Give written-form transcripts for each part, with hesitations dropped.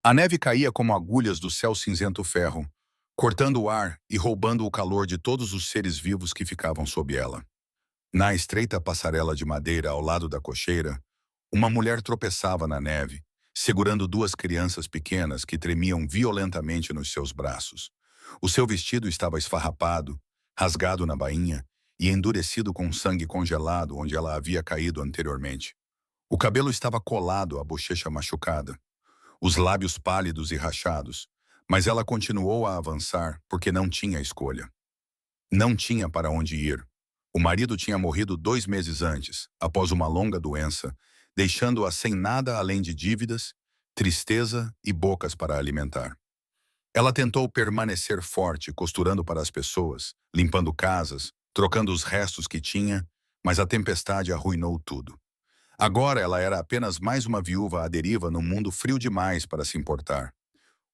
A neve caía como agulhas do céu cinzento ferro, cortando o ar e roubando o calor de todos os seres vivos que ficavam sob ela. Na estreita passarela de madeira ao lado da cocheira, uma mulher tropeçava na neve, segurando duas crianças pequenas que tremiam violentamente nos seus braços. O seu vestido estava esfarrapado, rasgado na bainha e endurecido com sangue congelado onde ela havia caído anteriormente. O cabelo estava colado à bochecha machucada, os lábios pálidos e rachados, mas ela continuou a avançar porque não tinha escolha. Não tinha para onde ir. O marido tinha morrido 2 meses antes, após uma longa doença, deixando-a sem nada além de dívidas, tristeza e bocas para alimentar. Ela tentou permanecer forte, costurando para as pessoas, limpando casas, trocando os restos que tinha, mas a tempestade arruinou tudo. Agora ela era apenas mais uma viúva à deriva num mundo frio demais para se importar.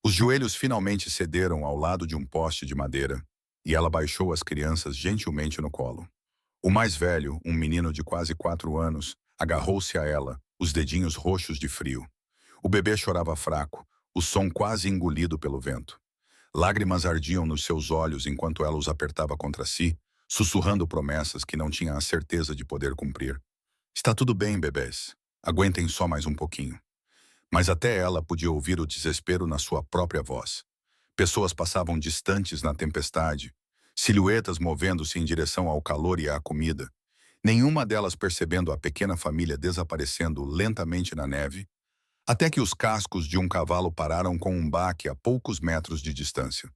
Os joelhos finalmente cederam ao lado de um poste de madeira, e ela baixou as crianças gentilmente no colo. O mais velho, um menino de quase 4 anos, agarrou-se a ela, os dedinhos roxos de frio. O bebê chorava fraco, o som quase engolido pelo vento. Lágrimas ardiam nos seus olhos enquanto ela os apertava contra si, sussurrando promessas que não tinha a certeza de poder cumprir. Está tudo bem, bebês. Aguentem só mais um pouquinho. Mas até ela podia ouvir o desespero na sua própria voz. Pessoas passavam distantes na tempestade, silhuetas movendo-se em direção ao calor e à comida, nenhuma delas percebendo a pequena família desaparecendo lentamente na neve, até que os cascos de um cavalo pararam com um baque a poucos metros de distância.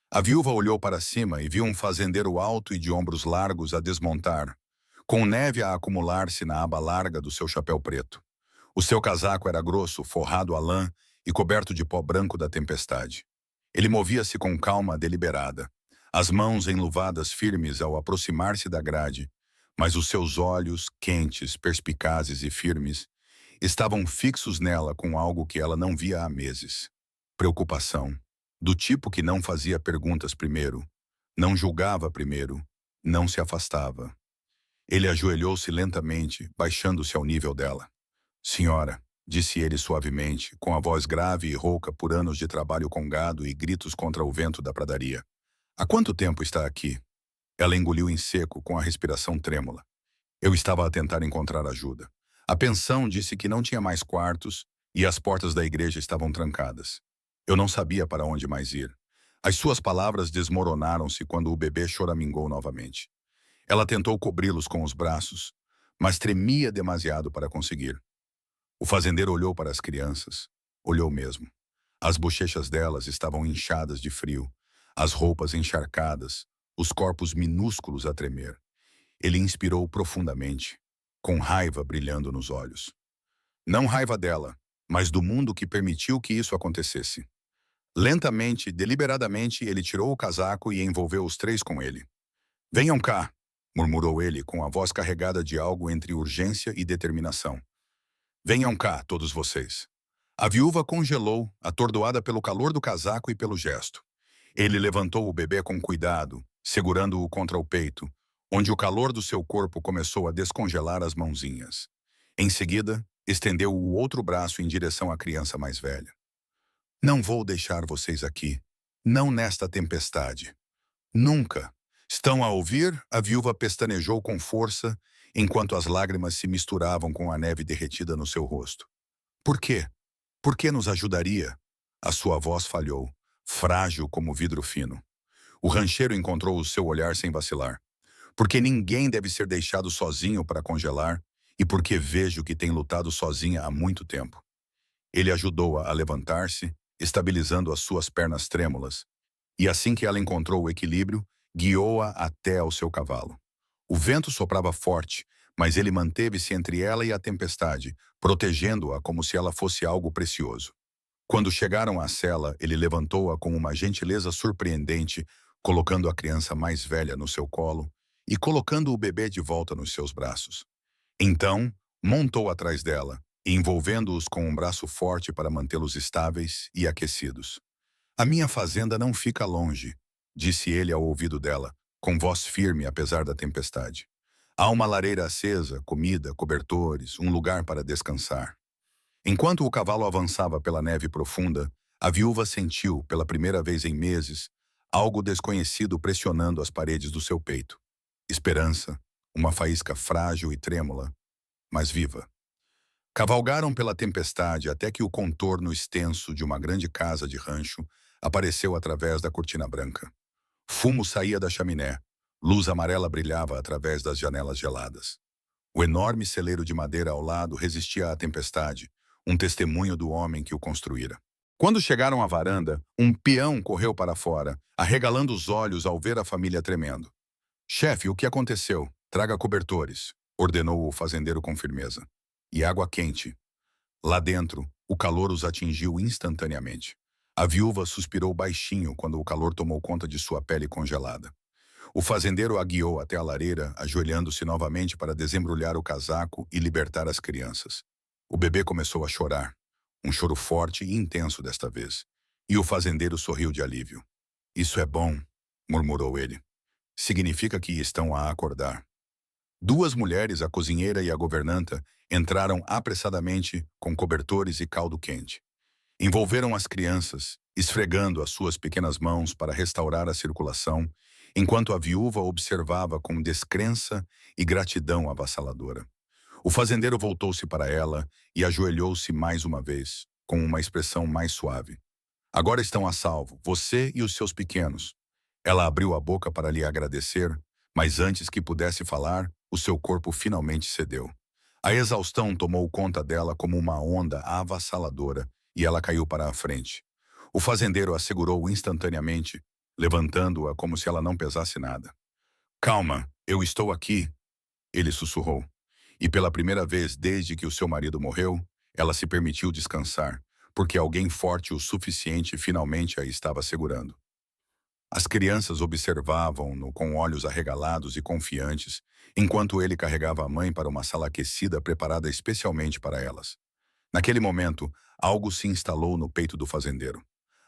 A viúva olhou para cima e viu um fazendeiro alto e de ombros largos a desmontar, com neve a acumular-se na aba larga do seu chapéu preto. O seu casaco era grosso, forrado a lã e coberto de pó branco da tempestade. Ele movia-se com calma deliberada, as mãos enluvadas firmes ao aproximar-se da grade, mas os seus olhos, quentes, perspicazes e firmes, estavam fixos nela com algo que ela não via há meses. Preocupação, do tipo que não fazia perguntas primeiro, não julgava primeiro, não se afastava. Ele ajoelhou-se lentamente, baixando-se ao nível dela. Senhora, disse ele suavemente, com a voz grave e rouca por anos de trabalho com gado e gritos contra o vento da pradaria. Há quanto tempo está aqui? Ela engoliu em seco, com a respiração trêmula. Eu estava a tentar encontrar ajuda. A pensão disse que não tinha mais quartos e as portas da igreja estavam trancadas. Eu não sabia para onde mais ir. As suas palavras desmoronaram-se quando o bebê choramingou novamente. Ela tentou cobri-los com os braços, mas tremia demasiado para conseguir. O fazendeiro olhou para as crianças. Olhou mesmo. As bochechas delas estavam inchadas de frio, as roupas encharcadas, os corpos minúsculos a tremer. Ele inspirou profundamente, com raiva brilhando nos olhos. Não raiva dela, mas do mundo que permitiu que isso acontecesse. Lentamente, deliberadamente, ele tirou o casaco e envolveu os três com ele. Venham cá, murmurou ele com a voz carregada de algo entre urgência e determinação. Venham cá, todos vocês. A viúva congelou, atordoada pelo calor do casaco e pelo gesto. Ele levantou o bebê com cuidado, segurando-o contra o peito, onde o calor do seu corpo começou a descongelar as mãozinhas. Em seguida, estendeu o outro braço em direção à criança mais velha. Não vou deixar vocês aqui. Não nesta tempestade. Nunca. Estão a ouvir? A viúva pestanejou com força, enquanto as lágrimas se misturavam com a neve derretida no seu rosto. Por quê? Por que nos ajudaria? A sua voz falhou, frágil como vidro fino. O rancheiro encontrou o seu olhar sem vacilar. Porque ninguém deve ser deixado sozinho para congelar e porque vejo que tem lutado sozinha há muito tempo. Ele ajudou-a a levantar-se, estabilizando as suas pernas trêmulas, e assim que ela encontrou o equilíbrio, guiou-a até ao seu cavalo. O vento soprava forte, mas ele manteve-se entre ela e a tempestade, protegendo-a como se ela fosse algo precioso. Quando chegaram à cela, ele levantou-a com uma gentileza surpreendente, colocando a criança mais velha no seu colo e colocando o bebê de volta nos seus braços. Então, montou atrás dela, envolvendo-os com um braço forte para mantê-los estáveis e aquecidos. A minha fazenda não fica longe, disse ele ao ouvido dela, com voz firme apesar da tempestade. Há uma lareira acesa, comida, cobertores, um lugar para descansar. Enquanto o cavalo avançava pela neve profunda, a viúva sentiu, pela primeira vez em meses, algo desconhecido pressionando as paredes do seu peito. Esperança, uma faísca frágil e trêmula, mas viva. Cavalgaram pela tempestade até que o contorno extenso de uma grande casa de rancho apareceu através da cortina branca. Fumo saía da chaminé, luz amarela brilhava através das janelas geladas. O enorme celeiro de madeira ao lado resistia à tempestade, um testemunho do homem que o construíra. Quando chegaram à varanda, um peão correu para fora, arregalando os olhos ao ver a família tremendo. «Chefe, o que aconteceu? Traga cobertores», ordenou o fazendeiro com firmeza. «E água quente». Lá dentro, o calor os atingiu instantaneamente. A viúva suspirou baixinho quando o calor tomou conta de sua pele congelada. O fazendeiro a guiou até a lareira, ajoelhando-se novamente para desembrulhar o casaco e libertar as crianças. O bebê começou a chorar, um choro forte e intenso desta vez, e o fazendeiro sorriu de alívio. «Isso é bom», murmurou ele. «Significa que estão a acordar». Duas mulheres, a cozinheira e a governanta, entraram apressadamente com cobertores e caldo quente. Envolveram as crianças, esfregando as suas pequenas mãos para restaurar a circulação, enquanto a viúva observava com descrença e gratidão avassaladora. O fazendeiro voltou-se para ela e ajoelhou-se mais uma vez, com uma expressão mais suave. «Agora estão a salvo, você e os seus pequenos». Ela abriu a boca para lhe agradecer, mas antes que pudesse falar, o seu corpo finalmente cedeu. A exaustão tomou conta dela como uma onda avassaladora e ela caiu para a frente. O fazendeiro a segurou instantaneamente, levantando-a como se ela não pesasse nada. «Calma, eu estou aqui», ele sussurrou. E pela primeira vez desde que o seu marido morreu, ela se permitiu descansar, porque alguém forte o suficiente finalmente a estava segurando. As crianças observavam-no com olhos arregalados e confiantes, enquanto ele carregava a mãe para uma sala aquecida preparada especialmente para elas. Naquele momento, algo se instalou no peito do fazendeiro.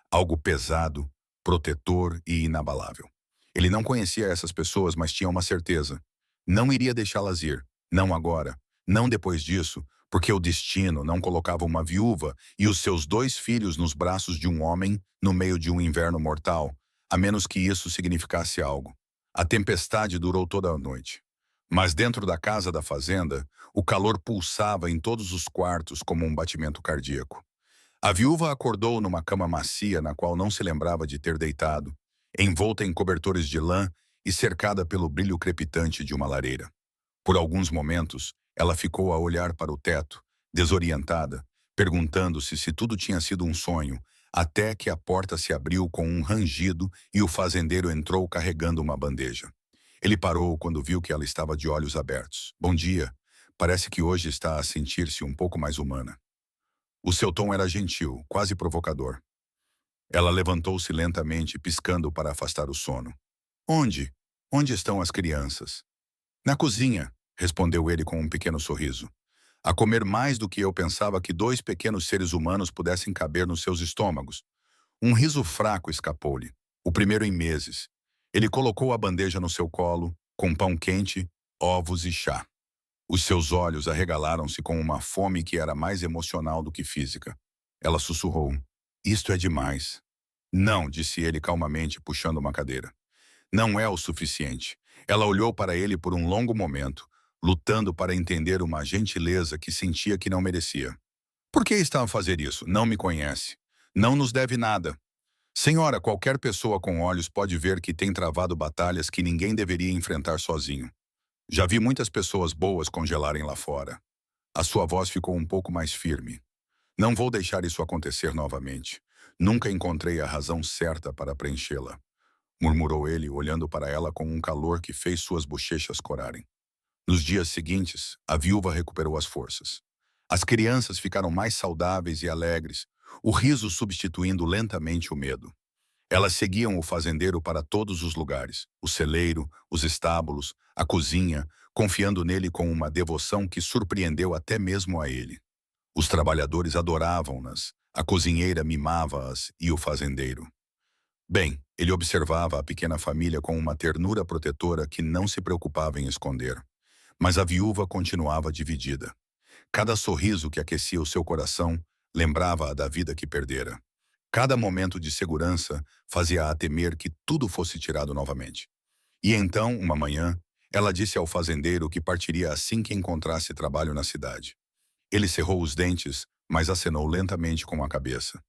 Algo pesado, protetor e inabalável. Ele não conhecia essas pessoas, mas tinha uma certeza. Não iria deixá-las ir. Não agora. Não depois disso, porque o destino não colocava uma viúva e os seus 2 filhos nos braços de um homem no meio de um inverno mortal, a menos que isso significasse algo. A tempestade durou toda a noite. Mas dentro da casa da fazenda, o calor pulsava em todos os quartos como um batimento cardíaco. A viúva acordou numa cama macia na qual não se lembrava de ter deitado, envolta em cobertores de lã e cercada pelo brilho crepitante de uma lareira. Por alguns momentos, ela ficou a olhar para o teto, desorientada, perguntando-se se tudo tinha sido um sonho, até que a porta se abriu com um rangido e o fazendeiro entrou carregando uma bandeja. Ele parou quando viu que ela estava de olhos abertos. «Bom dia. Parece que hoje está a sentir-se um pouco mais humana». O seu tom era gentil, quase provocador. Ela levantou-se lentamente, piscando para afastar o sono. «Onde? Onde estão as crianças?» «Na cozinha», respondeu ele com um pequeno sorriso. «A comer mais do que eu pensava que 2 pequenos seres humanos pudessem caber nos seus estômagos». Um riso fraco escapou-lhe, o primeiro em meses. Ele colocou a bandeja no seu colo, com pão quente, ovos e chá. Os seus olhos arregalaram-se com uma fome que era mais emocional do que física. Ela sussurrou. «Isto é demais». «Não», disse ele calmamente, puxando uma cadeira. «Não é o suficiente». Ela olhou para ele por um longo momento, lutando para entender uma gentileza que sentia que não merecia. «Por que está a fazer isso? Não me conhece. Não nos deve nada. Senhora, qualquer pessoa com olhos pode ver que tem travado batalhas que ninguém deveria enfrentar sozinho. Já vi muitas pessoas boas congelarem lá fora». A sua voz ficou um pouco mais firme. «Não vou deixar isso acontecer novamente. Nunca encontrei a razão certa para preenchê-la», murmurou ele, olhando para ela com um calor que fez suas bochechas corarem. Nos dias seguintes, a viúva recuperou as forças. As crianças ficaram mais saudáveis e alegres, o riso substituindo lentamente o medo. Elas seguiam o fazendeiro para todos os lugares, o celeiro, os estábulos, a cozinha, confiando nele com uma devoção que surpreendeu até mesmo a ele. Os trabalhadores adoravam-nas, a cozinheira mimava-as e o fazendeiro. Bem, ele observava a pequena família com uma ternura protetora que não se preocupava em esconder. Mas a viúva continuava dividida. Cada sorriso que aquecia o seu coração lembrava-a da vida que perdera. Cada momento de segurança fazia-a temer que tudo fosse tirado novamente. E então, uma manhã, ela disse ao fazendeiro que partiria assim que encontrasse trabalho na cidade. Ele cerrou os dentes, mas acenou lentamente com a cabeça.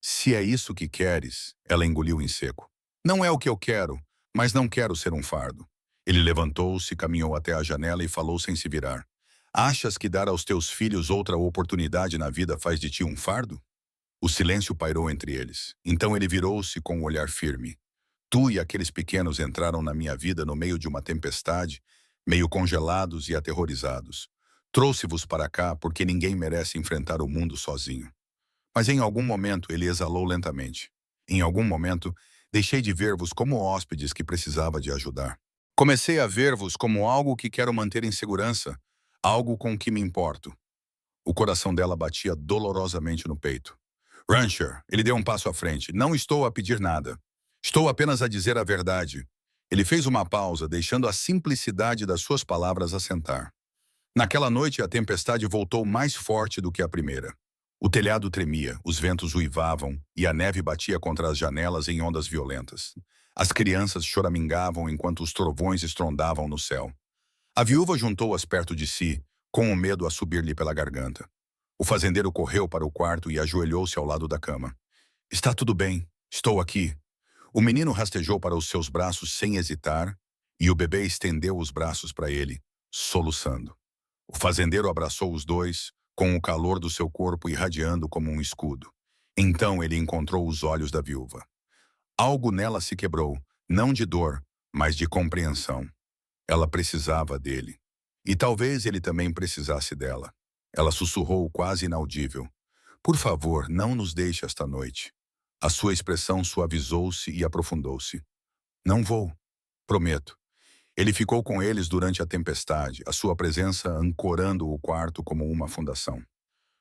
Se é isso que queres, ela engoliu em seco. Não é o que eu quero, mas não quero ser um fardo. Ele levantou-se, caminhou até a janela e falou sem se virar. Achas que dar aos teus filhos outra oportunidade na vida faz de ti um fardo? O silêncio pairou entre eles. Então ele virou-se com um olhar firme. Tu e aqueles pequenos entraram na minha vida no meio de uma tempestade, meio congelados e aterrorizados. Trouxe-vos para cá porque ninguém merece enfrentar o mundo sozinho. Mas em algum momento ele exalou lentamente. Em algum momento, deixei de ver-vos como hóspedes que precisava de ajudar. Comecei a ver-vos como algo que quero manter em segurança, algo com que me importo. O coração dela batia dolorosamente no peito. Rancher, ele deu um passo à frente. Não estou a pedir nada. Estou apenas a dizer a verdade. Ele fez uma pausa, deixando a simplicidade das suas palavras assentar. Naquela noite, a tempestade voltou mais forte do que a primeira. O telhado tremia, os ventos uivavam e a neve batia contra as janelas em ondas violentas. As crianças choramingavam enquanto os trovões estrondavam no céu. A viúva juntou-as perto de si, com o medo a subir-lhe pela garganta. O fazendeiro correu para o quarto e ajoelhou-se ao lado da cama. Está tudo bem, estou aqui. O menino rastejou para os seus braços sem hesitar e o bebê estendeu os braços para ele, soluçando. O fazendeiro abraçou os dois, com o calor do seu corpo irradiando como um escudo. Então ele encontrou os olhos da viúva. Algo nela se quebrou, não de dor, mas de compreensão. Ela precisava dele. E talvez ele também precisasse dela. Ela sussurrou quase inaudível. Por favor, não nos deixe esta noite. A sua expressão suavizou-se e aprofundou-se. Não vou. Prometo. Ele ficou com eles durante a tempestade, a sua presença ancorando o quarto como uma fundação.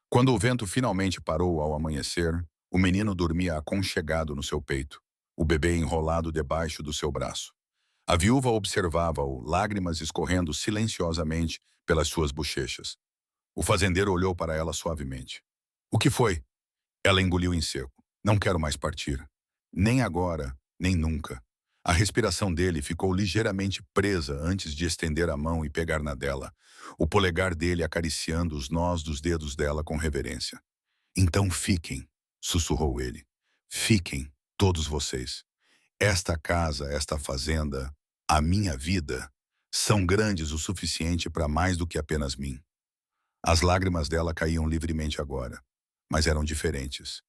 Quando o vento finalmente parou ao amanhecer, o menino dormia aconchegado no seu peito, o bebê enrolado debaixo do seu braço. A viúva observava-o, lágrimas escorrendo silenciosamente pelas suas bochechas. O fazendeiro olhou para ela suavemente. O que foi? Ela engoliu em seco. Não quero mais partir. Nem agora, nem nunca. A respiração dele ficou ligeiramente presa antes de estender a mão e pegar na dela, o polegar dele acariciando os nós dos dedos dela com reverência. Então fiquem, sussurrou ele. Fiquem, todos vocês. Esta casa, esta fazenda, a minha vida, são grandes o suficiente para mais do que apenas mim. As lágrimas dela caíam livremente agora, mas eram diferentes.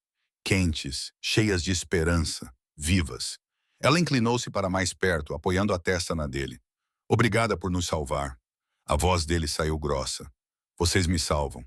Quentes, cheias de esperança, vivas. Ela inclinou-se para mais perto, apoiando a testa na dele. Obrigada por nos salvar. A voz dele saiu grossa. Vocês me salvam.